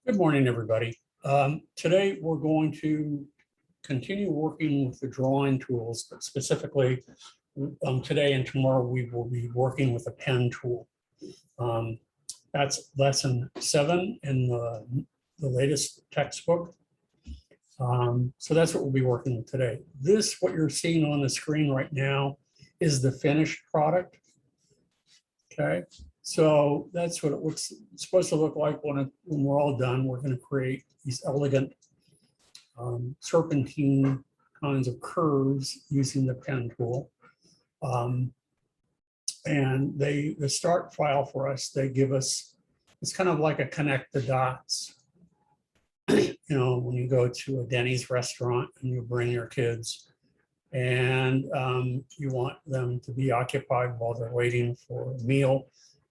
Good morning, everybody. Today, we're going to continue working with the drawing tools, but specifically today and tomorrow, we will be working with a pen tool. That's lesson 7 in the latest textbook. So that's what we'll be working with today. What you're seeing on the screen right now is the finished product. Okay, so that's what it's supposed to look like when we're all done. We're going to create these elegant serpentine kinds of curves using the pen tool. And the start file for us, they give us, it's kind of like a connect the dots. You know, when you go to a Denny's restaurant and you bring your kids and you want them to be occupied while they're waiting for a meal,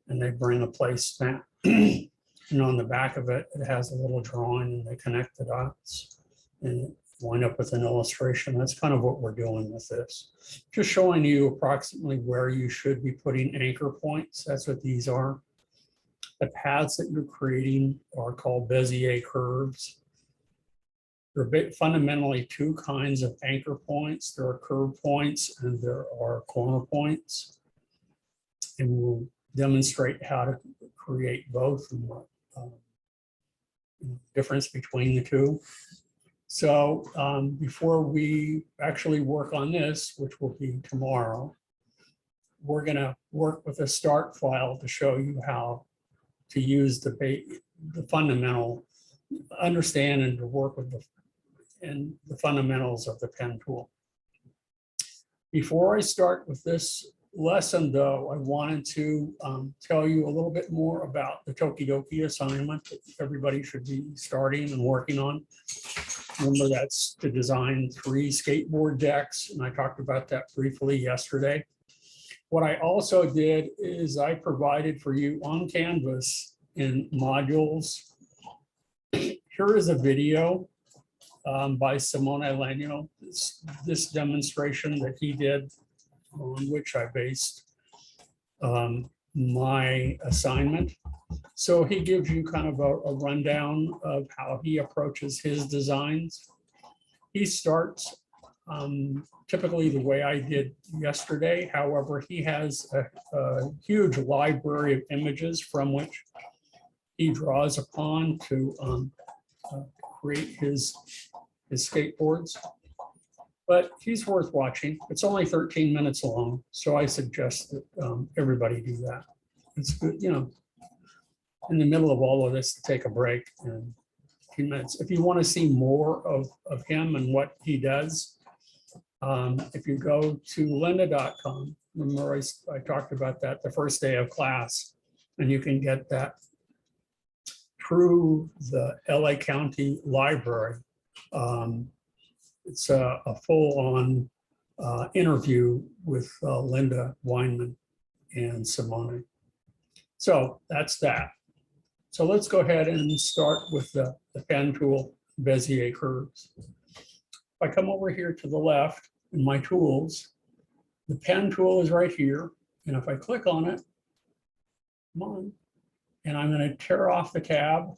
and they bring a placemat. And on the back of it, it has a little drawing and they connect the dots and wind up with an illustration. That's kind of what we're doing with this. Just showing you approximately where you should be putting anchor points. That's what these are. The paths that you're creating are called Bezier curves. There are fundamentally two kinds of anchor points. There are curve points and there are corner points. And we'll demonstrate how to create both and what difference between the two. So before we actually work on this, which will be tomorrow, we're going to work with a start file to show you how to use the fundamental, understand and to work with the fundamentals of the pen tool. Before I start with this lesson, though, I wanted to tell you a little bit more about the Tokidoki assignment that everybody should be starting and working on. Remember, that's to design 3 skateboard decks, and I talked about that briefly yesterday. What I also did is I provided for you on Canvas in modules. Here is a video by Simone Legno, this demonstration that he did, on which I based my assignment. So he gives you kind of a rundown of how he approaches his designs. He starts typically the way I did yesterday. However, he has a huge library of images from which he draws upon to create his skateboards. But he's worth watching. It's only 13 minutes long, so I suggest that everybody do that. It's good, you know, in the middle of all of this, to take a break and a few minutes. If you want to see more of him and what he does, if you go to lynda.com, remember I talked about that the first day of class, and you can get that through the LA County Library. It's a full-on interview with Linda Weinman and Simone. So that's that. So let's go ahead and start with the pen tool, Bezier curves. If I come over here to the left in my tools, the pen tool is right here. And if I click on it, come on, and I'm going to tear off the tab.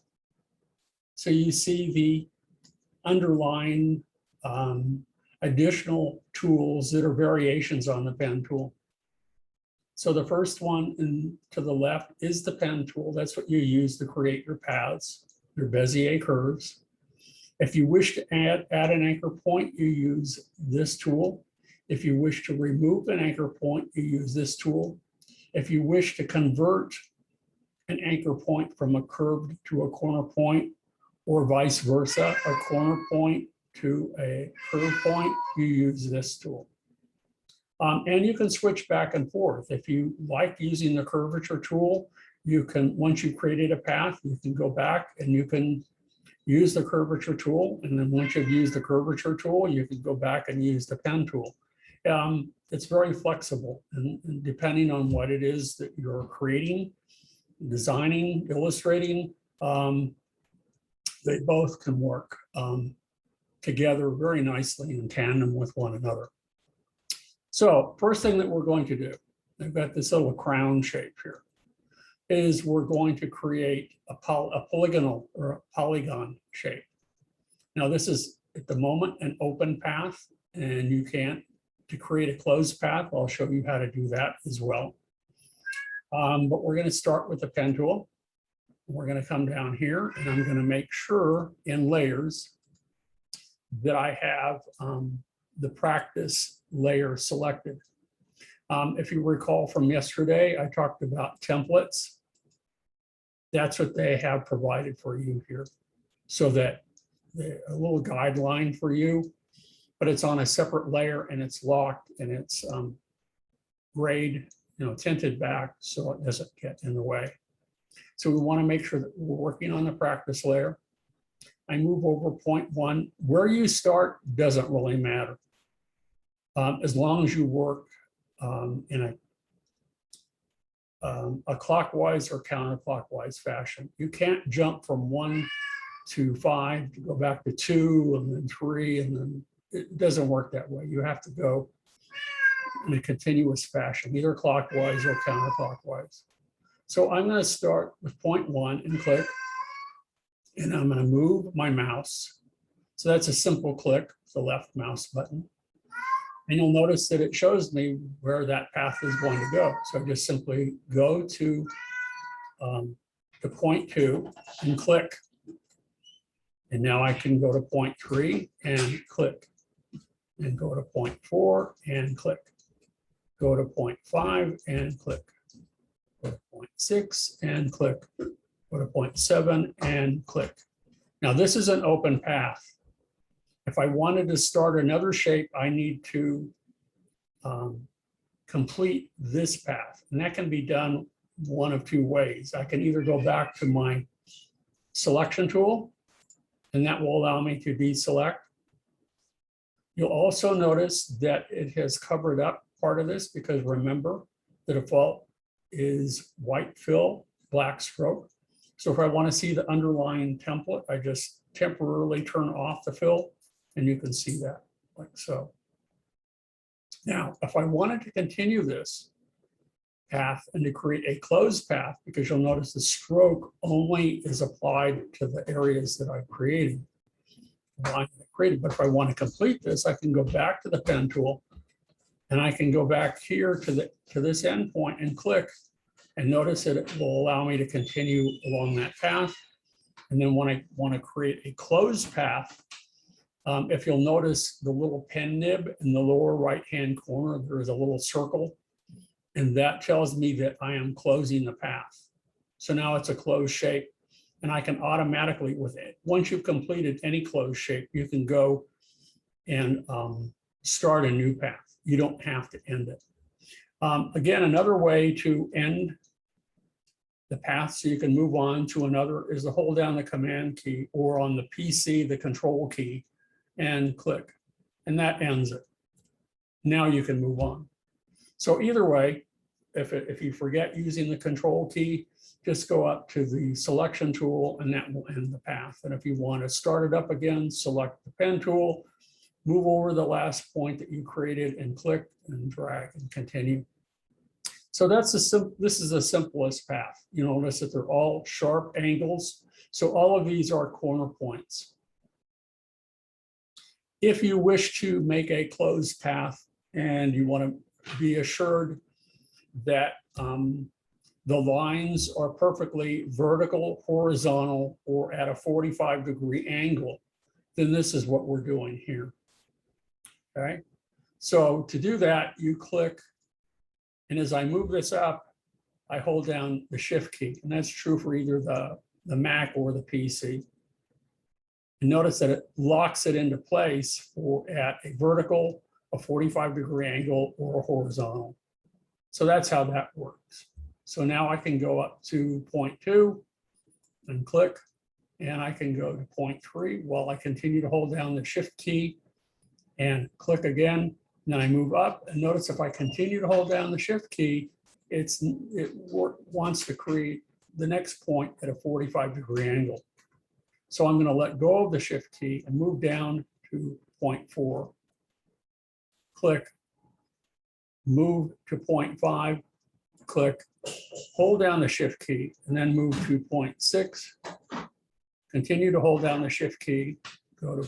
So you see the underlying additional tools that are variations on the pen tool. So the first one to the left is the pen tool. That's what you use to create your paths, your Bezier curves. If you wish to add an anchor point, you use this tool. If you wish to remove an anchor point, you use this tool. If you wish to convert an anchor point from a curve to a corner point, or vice versa, a corner point to a curve point, you use this tool. And you can switch back and forth. If you like using the curvature tool, you can, once you've created a path, you can go back and you can use the curvature tool. And then once you've used the curvature tool, you can go back and use the pen tool. It's very flexible, and depending on what it is that you're creating, designing, illustrating, they both can work together very nicely in tandem with one another. So first thing that we're going to do, I've got this little crown shape here. is we're going to create a polygonal or a polygon shape. Now this is at the moment an open path, and you can't, to create a closed path, I'll show you how to do that as well. But we're going to start with the pen tool. We're going to come down here, and I'm going to make sure in layers that I have the practice layer selected. If you recall from yesterday, I talked about templates. That's what they have provided for you here, so that a little guideline for you, but it's on a separate layer and it's locked and it's grayed, tinted back so it doesn't get in the way. So we want to make sure that we're working on the practice layer. I move over 0.1. Where you start doesn't really matter. As long as you work in a clockwise or counterclockwise fashion. You can't jump from 1 to 5 to go back to 2 and then 3, and then it doesn't work that way. You have to go in a continuous fashion, either clockwise or counterclockwise. So I'm going to start with 0.1 and click, and I'm going to move my mouse. So that's a simple click, the left mouse button. And you'll notice that it shows me where that path is going to go. So I just simply go to the 0.2 and click. And now I can go to 0.3 and click. And go to 0.4 and click. Go to 0.5 and click. Go to 0.6 and click. Go to 0.7 and click. Now this is an open path. If I wanted to start another shape, I need to complete this path. And that can be done one of two ways. I can either go back to my selection tool, and that will allow me to deselect. You'll also notice that it has covered up part of this because remember, the default is white fill, black stroke. So if I want to see the underlying template, I just temporarily turn off the fill. And you can see that like so. Now, if I wanted to continue this path and to create a closed path, because you'll notice the stroke only is applied to the areas that I've created. But if I want to complete this, I can go back to the pen tool, and I can go back here to this endpoint and click, and notice that it will allow me to continue along that path. And then when I want to create a closed path, if you'll notice the little pen nib in the lower right-hand corner, there is a little circle, and that tells me that I am closing the path. So now it's a closed shape, and I can automatically, with it, once you've completed any closed shape, you can go and start a new path. You don't have to end it. Again, another way to end the path so you can move on to another is to hold down the command key, or on the PC, the control key, and click, and that ends it. Now you can move on. So either way, if you forget using the control key, just go up to the selection tool and that will end the path. And if you want to start it up again, select the pen tool, move over the last point that you created and click and drag and continue. So this is the simplest path. You notice that they're all sharp angles. So all of these are corner points. If you wish to make a closed path and you want to be assured that the lines are perfectly vertical, horizontal, or at a 45-degree angle, then this is what we're doing here. Okay, so to do that, you click, and as I move this up, I hold down the Shift key, and that's true for either the Mac or the PC. And notice that it locks it into place at a vertical, a 45-degree angle, or a horizontal. So that's how that works. So now I can go up to 0.2 and click, and I can go to 0.3 while I continue to hold down the Shift key and click again. And then I move up, and notice if I continue to hold down the Shift key, it wants to create the next point at a 45-degree angle. So I'm going to let go of the Shift key and move down to 0.4. Click, move to 0.5, click, hold down the shift key, and then move to 0.6. Continue to hold down the shift key, go to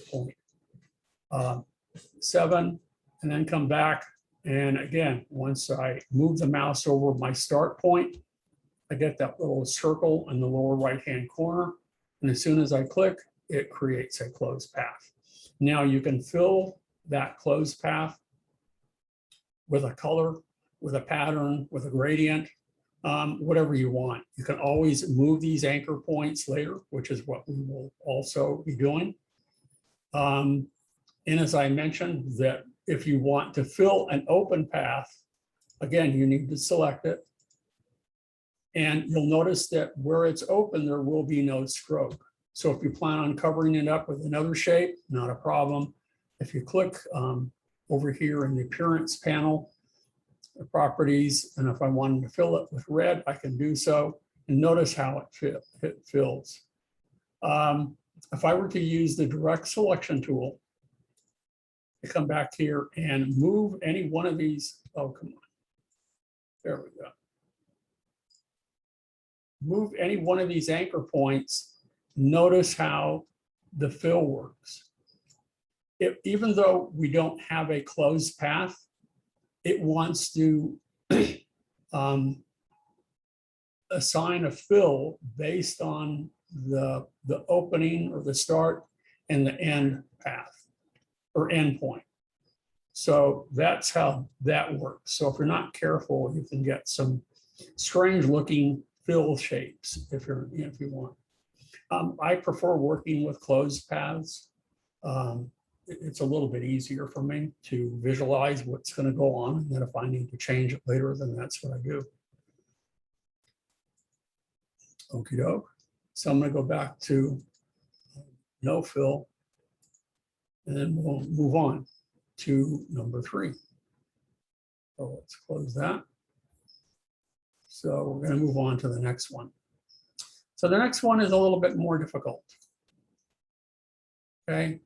0.7, and then come back. And again, once I move the mouse over my start point, I get that little circle in the lower right-hand corner. And as soon as I click, it creates a closed path. Now you can fill that closed path with a color, with a pattern, with a gradient, whatever you want. You can always move these anchor points later, which is what we will also be doing. And as I mentioned, that if you want to fill an open path, again, you need to select it. And you'll notice that where it's open, there will be no stroke. So if you plan on covering it up with another shape, not a problem. If you click over here in the appearance panel, the properties, and if I wanted to fill it with red, I can do so. And notice how it fills. If I were to use the direct selection tool, I come back here and move any one of these. Oh, come on. There we go. Move any one of these anchor points. Notice how the fill works. Even though we don't have a closed path, it wants to assign a fill based on the opening or the start and the end path or end point. So that's how that works. So if you're not careful, you can get some strange looking fill shapes if you want. I prefer working with closed paths. It's a little bit easier for me to visualize what's going to go on. And then if I need to change it later, then that's what I do. Okie doke. So I'm going to go back to no fill. And then we'll move on to number 3. So let's close that. So we're going to move on to the next one. So the next one is a little bit more difficult. Okay.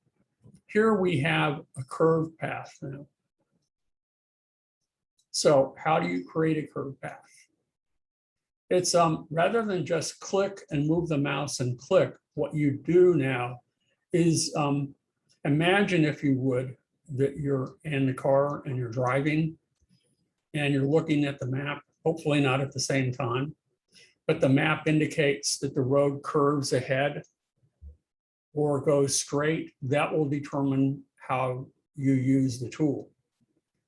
Here we have a curved path now. So how do you create a curved path? It's rather than just click and move the mouse and click, what you do now is imagine, if you would, that you're in the car and you're driving and you're looking at the map, hopefully not at the same time, but the map indicates that the road curves ahead or goes straight. That will determine how you use the tool.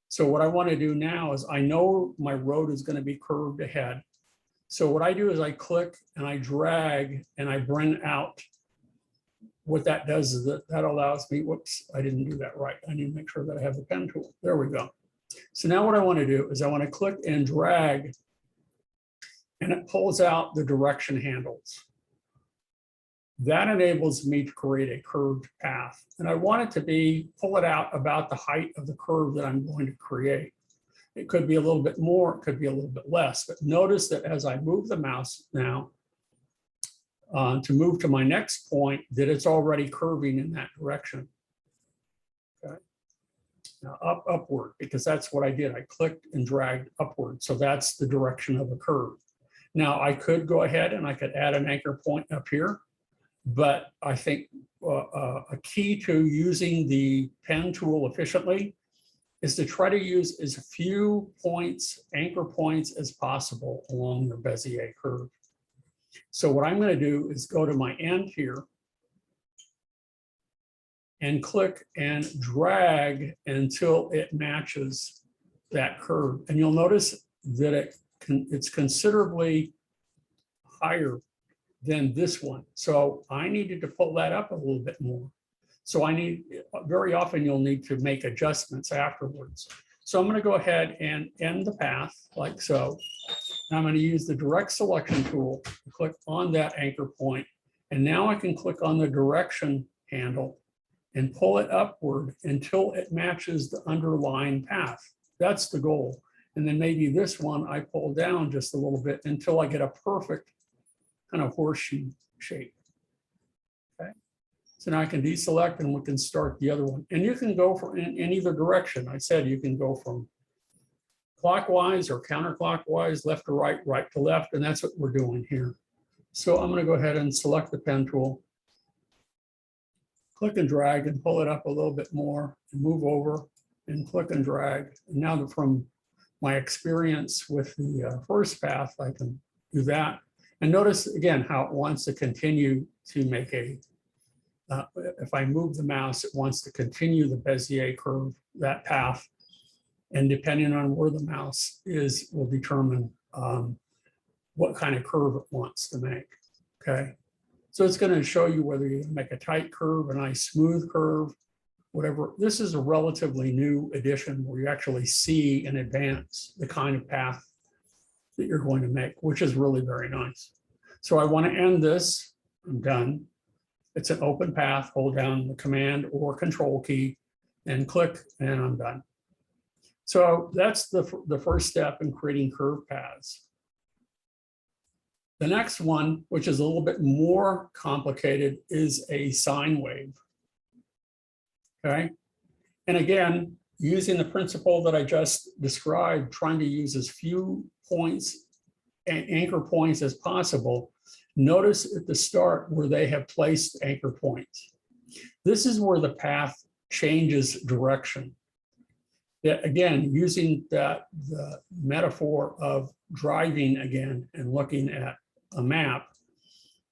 So what I want to do now is I know my road is going to be curved ahead. So what I do is I click and I drag and I bring out. What that does is that allows me, whoops, I didn't do that right. I need to make sure that I have the pen tool. There we go. So now what I want to do is I want to click and drag, and it pulls out the direction handles. That enables me to create a curved path. And I want it to pull it out about the height of the curve that I'm going to create. It could be a little bit more, it could be a little bit less, but notice that as I move the mouse now to move to my next point, that it's already curving in that direction. Okay. Now upward, because that's what I did. I clicked and dragged upward. So that's the direction of the curve. Now I could go ahead and I could add an anchor point up here, but I think a key to using the pen tool efficiently is to try to use as few points, anchor points as possible along the Bezier curve. So what I'm going to do is go to my end here and click and drag until it matches that curve. And you'll notice that it's considerably higher than this one. So I needed to pull that up a little bit more. So very often you'll need to make adjustments afterwards. So I'm going to go ahead and end the path like so. I'm going to use the direct selection tool to click on that anchor point. And now I can click on the direction handle and pull it upward until it matches the underlying path. That's the goal. And then maybe this one I pull down just a little bit until I get a perfect kind of horseshoe shape. Okay. So now I can deselect and we can start the other one. And you can go in either direction. I said you can go from clockwise or counterclockwise, left to right, right to left, and that's what we're doing here. So I'm going to go ahead and select the pen tool, click and drag and pull it up a little bit more and move over and click and drag. And now that from my experience with the first path, I can do that. And notice again how it wants to continue to make a, if I move the mouse, it wants to continue the Bezier curve, that path. And depending on where the mouse is, will determine what kind of curve it wants to make, okay? So it's gonna show you whether you make a tight curve, a nice smooth curve, whatever. This is a relatively new addition where you actually see in advance the kind of path that you're going to make, which is really very nice. So I want to end this, I'm done. It's an open path, hold down the Command or Control key and click, and I'm done. So that's the first step in creating curve paths. The next one, which is a little bit more complicated, is a sine wave. Okay. And again, using the principle that I just described, trying to use as few points and anchor points as possible. Notice at the start where they have placed anchor points. This is where the path changes direction. Yeah, again, using the metaphor of driving again and looking at a map,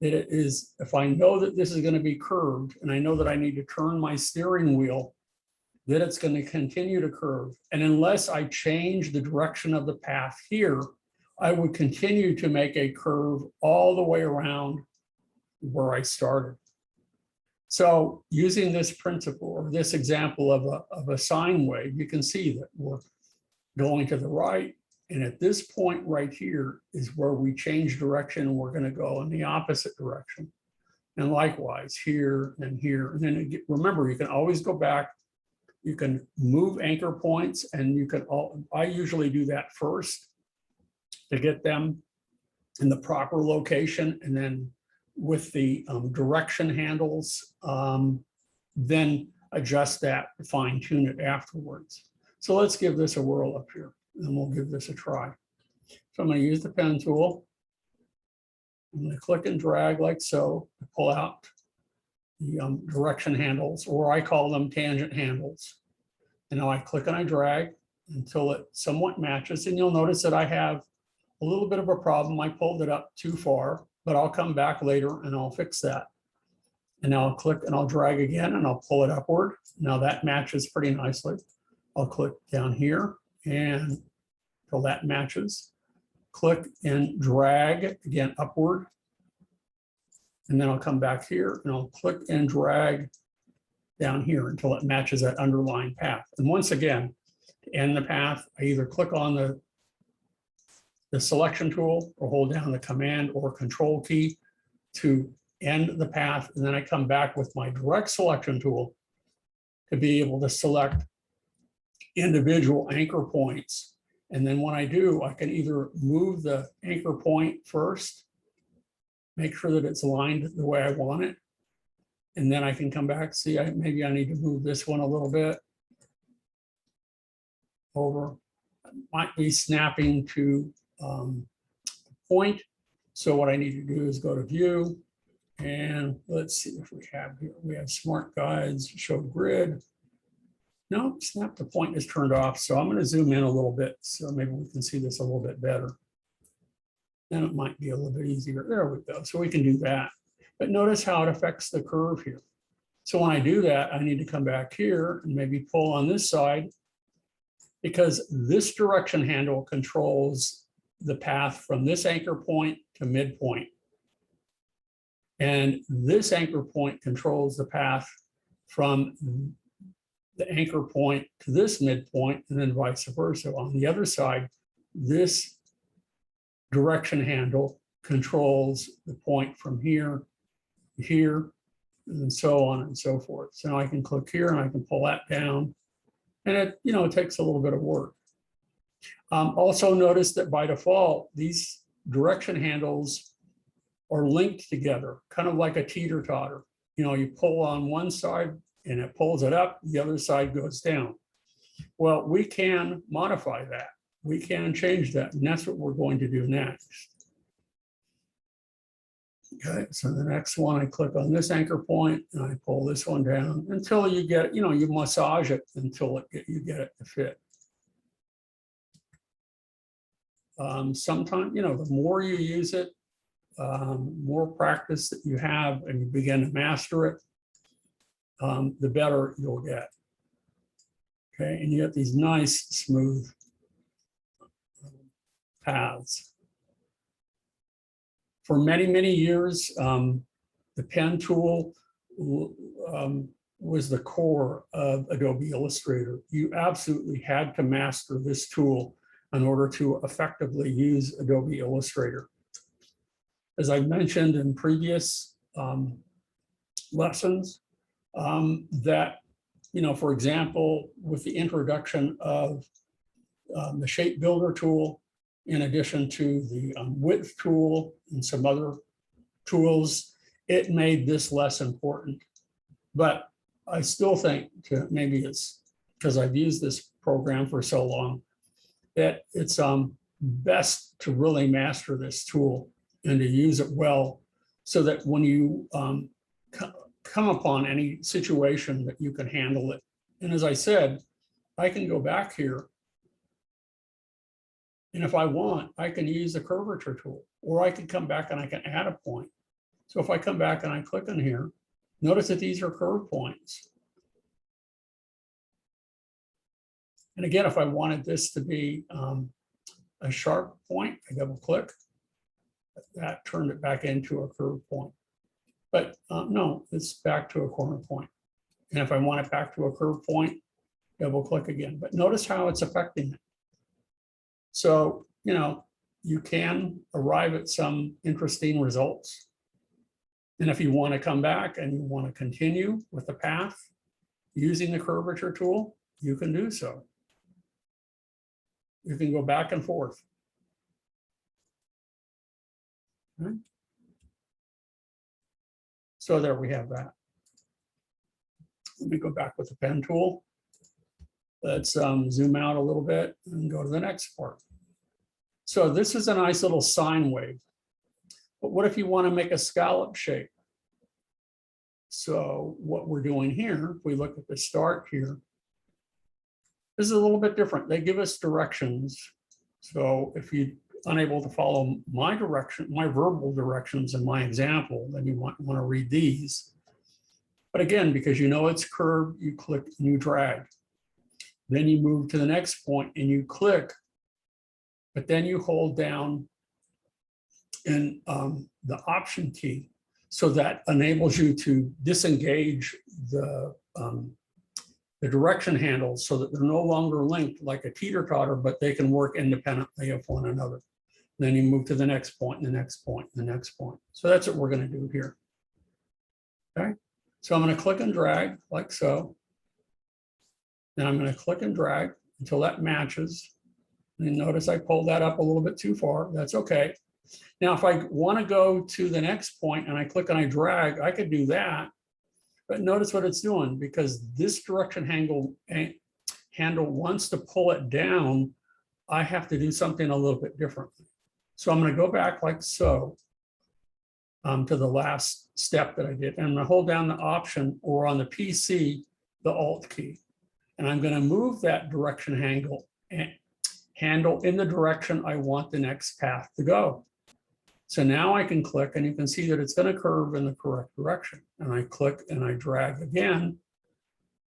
that it is, if I know that this is going to be curved and I know that I need to turn my steering wheel, that it's going to continue to curve. And unless I change the direction of the path here, I would continue to make a curve all the way around where I started. So using this principle or this example of a sine wave, you can see that we're going to the right. And at this point right here is where we change direction and we're going to go in the opposite direction. And likewise here and here. And then remember, you can always go back. You can move anchor points and you can, I usually do that first to get them in the proper location. And then with the direction handles, then adjust that, fine tune it afterwards. So let's give this a whirl up here and we'll give this a try. So I'm going to use the pen tool. I'm going to click and drag like so to pull out the direction handles, or I call them tangent handles. And now I click and I drag until it somewhat matches. And you'll notice that I have a little bit of a problem. I pulled it up too far, but I'll come back later and I'll fix that. And now I'll click and I'll drag again and I'll pull it upward. Now that matches pretty nicely. I'll click down here and until that matches. Click and drag again upward. And then I'll come back here and I'll click and drag down here until it matches that underlying path. And once again, to end the path, I either click on the selection tool or hold down the Command or Control key to end the path. And then I come back with my direct selection tool to be able to select individual anchor points. And then when I do, I can either move the anchor point first, make sure that it's aligned the way I want it. And then I can come back, see, maybe I need to move this one a little bit over. It might be snapping to point. So what I need to do is go to View, and let's see if we have here. We have Smart Guides, Show Grid. No, Snap to Point is turned off. So I'm going to zoom in a little bit so maybe we can see this a little bit better. Then it might be a little bit easier. There we go. So we can do that. But notice how it affects the curve here. So when I do that, I need to come back here and maybe pull on this side, because this direction handle controls the path from this anchor point to midpoint. And this anchor point controls the path from the anchor point to this midpoint, and then vice versa. On the other side, this direction handle controls the point from here to here, and so on and so forth. So now I can click here and I can pull that down, and it, it takes a little bit of work. Also notice that by default, these direction handles are linked together, kind of like a teeter-totter. You pull on one side and it pulls it up, the other side goes down. Well, we can modify that. we can change that, and that's what we're going to do next. Okay, so the next one, I click on this anchor point and I pull this one down until you get, you massage it until you get it to fit. Sometimes, the more you use it, more practice that you have and you begin to master it, the better you'll get. Okay, and you get these nice, smooth paths. For many, many years, the pen tool was the core of Adobe Illustrator. You absolutely had to master this tool in order to effectively use Adobe Illustrator. As I mentioned in previous lessons, that, for example, with the introduction of the shape builder tool, in addition to the width tool and some other tools, it made this less important. But I still think, maybe it's because I've used this program for so long, that it's best to really master this tool and to use it well, so that when you come upon any situation that you can handle it. And as I said, I can go back here, and if I want, I can use the curvature tool, or I can come back and I can add a point. So if I come back and I click on here, notice that these are curve points. And again, if I wanted this to be a sharp point, I double click. That turned it back into a curve point. But no, it's back to a corner point. And if I want it back to a curve point, double click again. But notice how it's affecting it. So, you can arrive at some interesting results. And if you want to come back and you want to continue with the path using the curvature tool, you can do so. You can go back and forth. Okay. So there we have that. Let me go back with the pen tool. Let's zoom out a little bit and go to the next part. So this is a nice little sine wave. But what if you want to make a scallop shape? So what we're doing here, if we look at the start here, this is a little bit different. They give us directions. So if you're unable to follow my direction, my verbal directions in my example, then you want to read these. But again, because it's curved, you click and you drag. Then you move to the next point and you click, but then you hold down in the Option key. So that enables you to disengage the direction handles so that they're no longer linked like a teeter-totter, but they can work independently of one another. Then you move to the next point, and the next point, and the next point. So that's what we're going to do here. Okay, so I'm going to click and drag like so. Then I'm going to click and drag until that matches. And notice I pulled that up a little bit too far. That's okay. Now, if I want to go to the next point and I click and I drag, I could do that. But notice what it's doing, because this direction handle wants to pull it down. I have to do something a little bit differently. So I'm going to go back like so to the last step that I did. And I'm going to hold down the Option, or on the PC, the Alt key. And I'm going to move that direction handle in the direction I want the next path to go. So now I can click, and you can see that it's going to curve in the correct direction. And I click and I drag again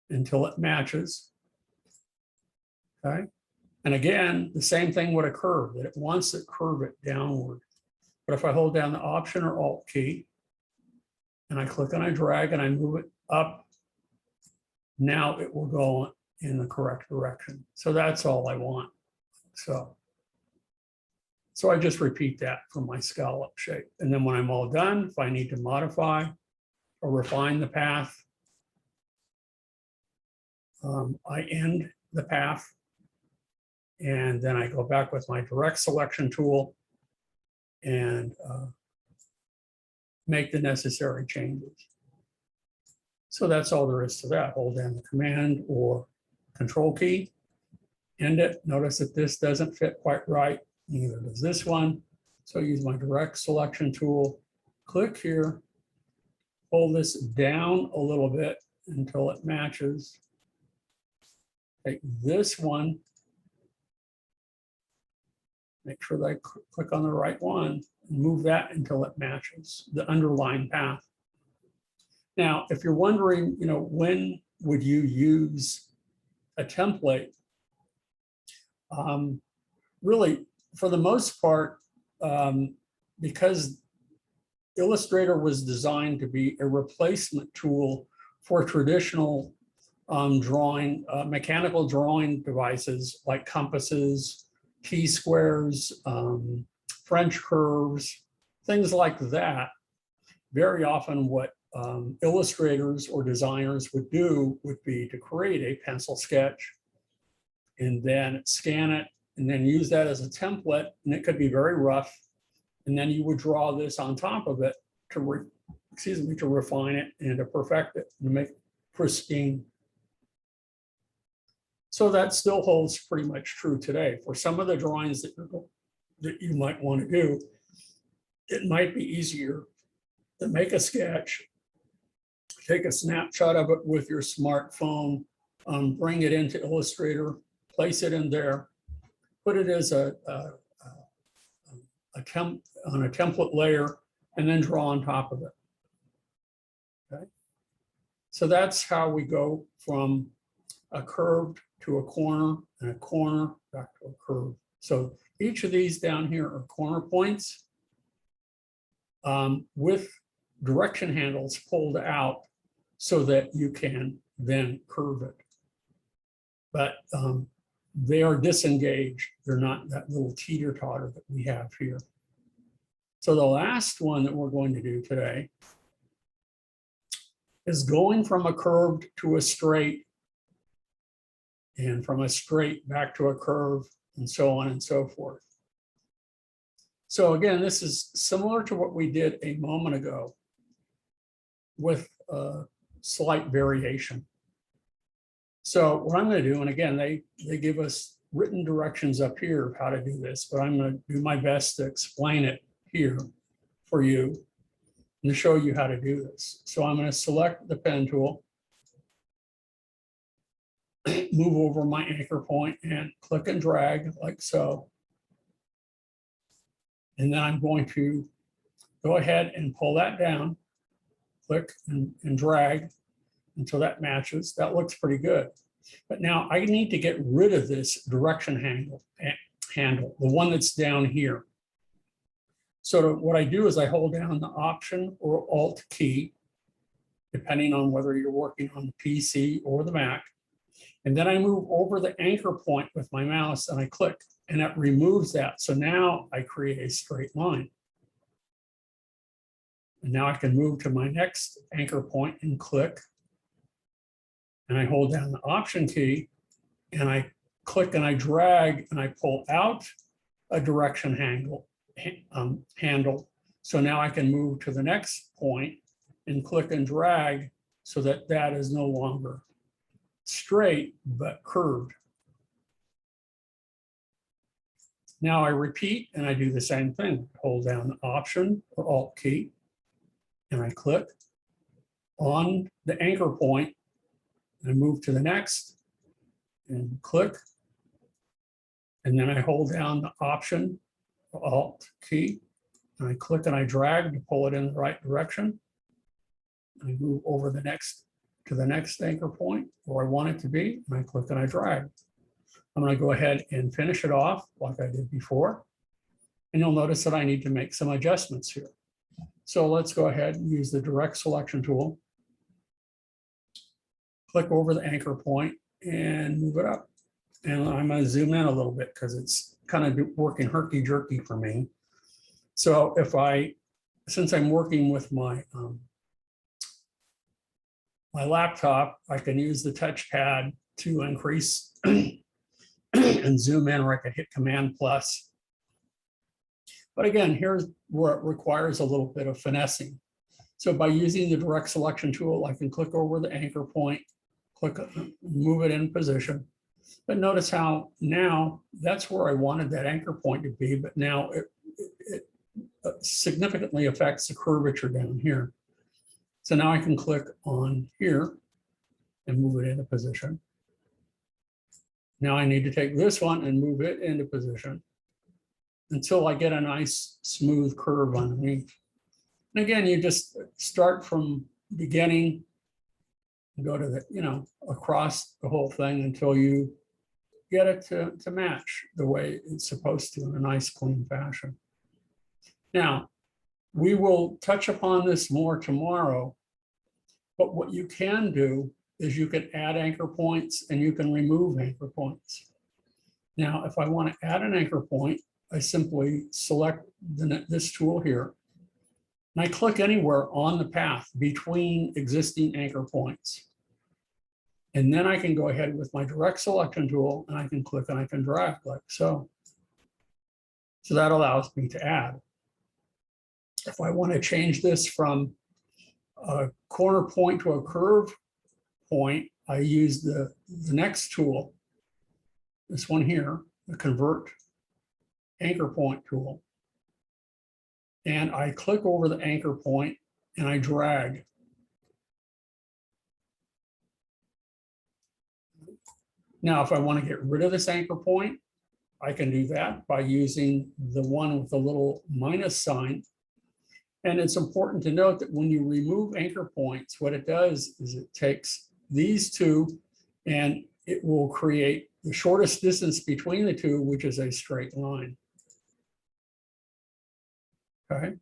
until it matches. Okay. And again, the same thing would occur, that it wants to curve it downward. But if I hold down the Option or Alt key, and I click and I drag and I move it up, now it will go in the correct direction. So that's all I want. So I just repeat that for my scallop shape. And then when I'm all done, if I need to modify or refine the path, I end the path. And then I go back with my direct selection tool and make the necessary changes. So that's all there is to that. Hold down the Command or Control key end it. Notice that this doesn't fit quite right. Neither does this one. So I use my direct selection tool, click here, pull this down a little bit until it matches. Take this one, make sure that I click on the right one, and move that until it matches the underlying path. Now, if you're wondering, when would you use a template? Really, for the most part, because Illustrator was designed to be a replacement tool for traditional drawing, mechanical drawing devices like compasses, T-squares, French curves, things like that. Very often what illustrators or designers would do would be to create a pencil sketch and then scan it and then use that as a template, and it could be very rough. And then you would draw this on top of it to refine it and to perfect it and make it pristine. So that still holds pretty much true today. For some of the drawings that you might want to do, it might be easier to make a sketch, take a snapshot of it with your smartphone, bring it into Illustrator, place it in there, put it as on a template layer, and then draw on top of it. Okay. So that's how we go from a curved to a corner, and a corner back to a curve. So each of these down here are corner points with direction handles pulled out so that you can then curve it. But they are disengaged. They're not that little teeter-totter that we have here. So the last one that we're going to do today is going from a curved to a straight, and from a straight back to a curve, and so on and so forth. So again, this is similar to what we did a moment ago with a slight variation. So what I'm going to do, and again, they give us written directions up here of how to do this, but I'm going to do my best to explain it here for you and to show you how to do this. So I'm going to select the pen tool, move over my anchor point and click and drag like so. And then I'm going to go ahead and pull that down, click and drag until that matches. That looks pretty good. But now I need to get rid of this direction handle, the one that's down here. So what I do is I hold down the Option or Alt key, depending on whether you're working on the PC or the Mac. And then I move over the anchor point with my mouse and I click, and it removes that. So now I create a straight line. And now I can move to my next anchor point and click. And I hold down the Option key and I click and I drag and I pull out a direction handle. So now I can move to the next point and click and drag so that that is no longer straight, but curved. Now I repeat and I do the same thing. Hold down the Option or Alt key and I click on the anchor point and move to the next and click. And then I hold down the Option or Alt key and I click and I drag to pull it in the right direction. And I move over the next to the next anchor point where I want it to be, and I click and I drag. I'm going to go ahead and finish it off like I did before. And you'll notice that I need to make some adjustments here. So let's go ahead and use the direct selection tool. Click over the anchor point and move it up. And I'm going to zoom in a little bit because it's kind of working herky-jerky for me. So since I'm working with my my laptop, I can use the touchpad to increase and zoom in, or I can hit Command+. But again, here's where it requires a little bit of finessing. So by using the direct selection tool, I can click over the anchor point, click, move it in position. But notice how now that's where I wanted that anchor point to be, but now it significantly affects the curvature down here. So now I can click on here and move it into position. Now I need to take this one and move it into position until I get a nice smooth curve underneath. And again, you just start from beginning and go to the, across the whole thing until you get it to match the way it's supposed to in a nice clean fashion. Now, we will touch upon this more tomorrow, but what you can do is you can add anchor points and you can remove anchor points. Now, if I want to add an anchor point, I simply select this tool here, and I click anywhere on the path between existing anchor points. And then I can go ahead with my direct selection tool and I can click and I can drag like so. So that allows me to add. If I want to change this from a corner point to a curve point, I use the next tool, this one here, the convert anchor point tool. And I click over the anchor point and I drag. Now, if I want to get rid of this anchor point, I can do that by using the one with the little minus sign. And it's important to note that when you remove anchor points, what it does is it takes these two and it will create the shortest distance between the two, which is a straight line. Okay.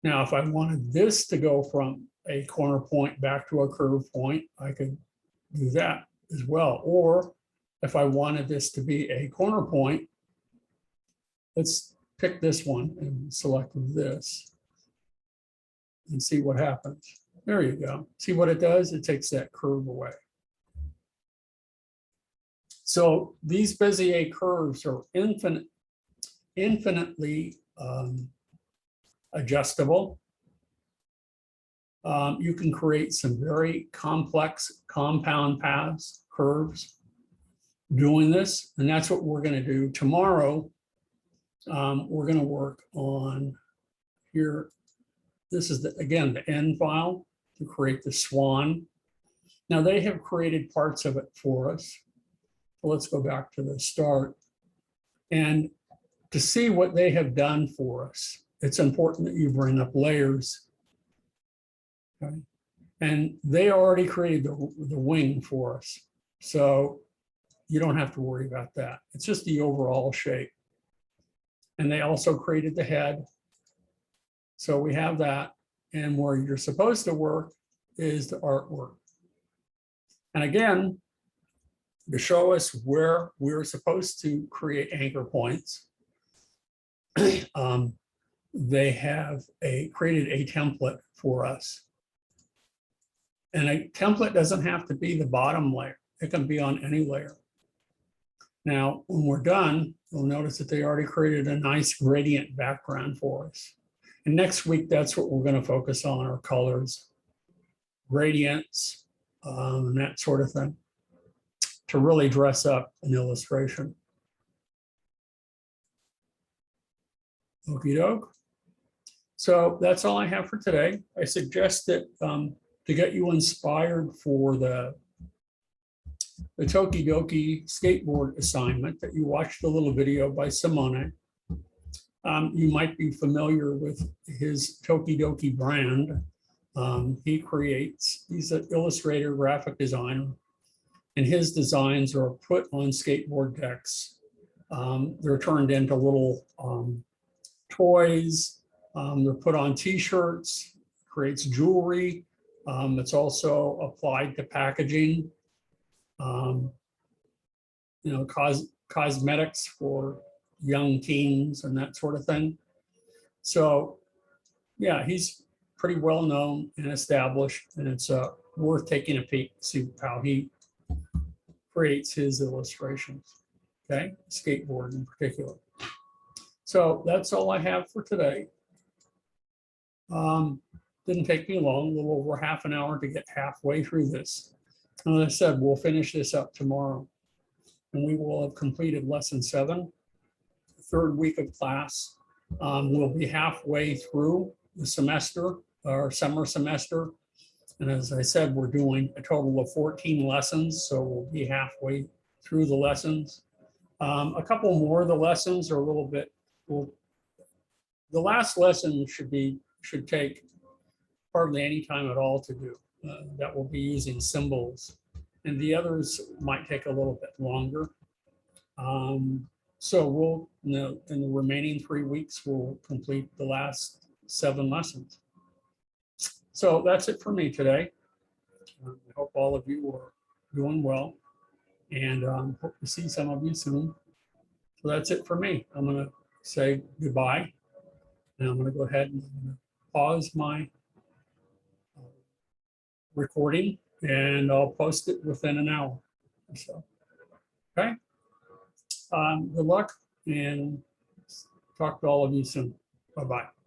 Now, if I wanted this to go from a corner point back to a curve point, I could do that as well. Or if I wanted this to be a corner point, let's pick this one and select this and see what happens. There you go. See what it does? It takes that curve away. So these Bezier curves are infinitely adjustable. You can create some very complex compound paths, curves, doing this, and that's what we're going to do tomorrow. We're going to work on here. This is, again, the end file to create the swan. Now, they have created parts of it for us. So let's go back to the start. And to see what they have done for us, it's important that you bring up layers. Okay. And they already created the wing for us. So you don't have to worry about that. It's just the overall shape. And they also created the head. So we have that. And where you're supposed to work is the artwork. And again, to show us where we're supposed to create anchor points, they have created a template for us. And a template doesn't have to be the bottom layer. It can be on any layer. Now, when we're done, you'll notice that they already created a nice gradient background for us. And next week, that's what we're going to focus on, our colors, gradients, and that sort of thing, to really dress up an illustration. Okie doke. So that's all I have for today. I suggest that to get you inspired for the Tokidoki skateboard assignment, that you watched a little video by Simone. You might be familiar with his Tokidoki brand. He's an illustrator, graphic designer, and his designs are put on skateboard decks. They're turned into little toys. They're put on t-shirts, creates jewelry. It's also applied to packaging, cosmetics for young teens and that sort of thing. So yeah, he's pretty well known and established, and it's worth taking a peek, see how he creates his illustrations, okay? Skateboard in particular. So that's all I have for today. Didn't take me long, a little over half an hour to get halfway through this. And as I said, we'll finish this up tomorrow. and we will have completed lesson 7. The third week of class. We'll be halfway through the semester, our summer semester. And as I said, we're doing a total of 14 lessons, so we'll be halfway through the lessons. A couple more of the lessons are a little bit, well, the last lesson should take hardly any time at all to do. That will be using symbols, and the others might take a little bit longer. So we'll, in the remaining 3 weeks, we'll complete the last 7 lessons. So that's it for me today. I hope all of you are doing well, and hope to see some of you soon. So that's it for me. I'm going to say goodbye, and I'm going to go ahead and pause my recording, and I'll post it within an hour or so. Okay. Good luck, and talk to all of you soon. Bye-bye.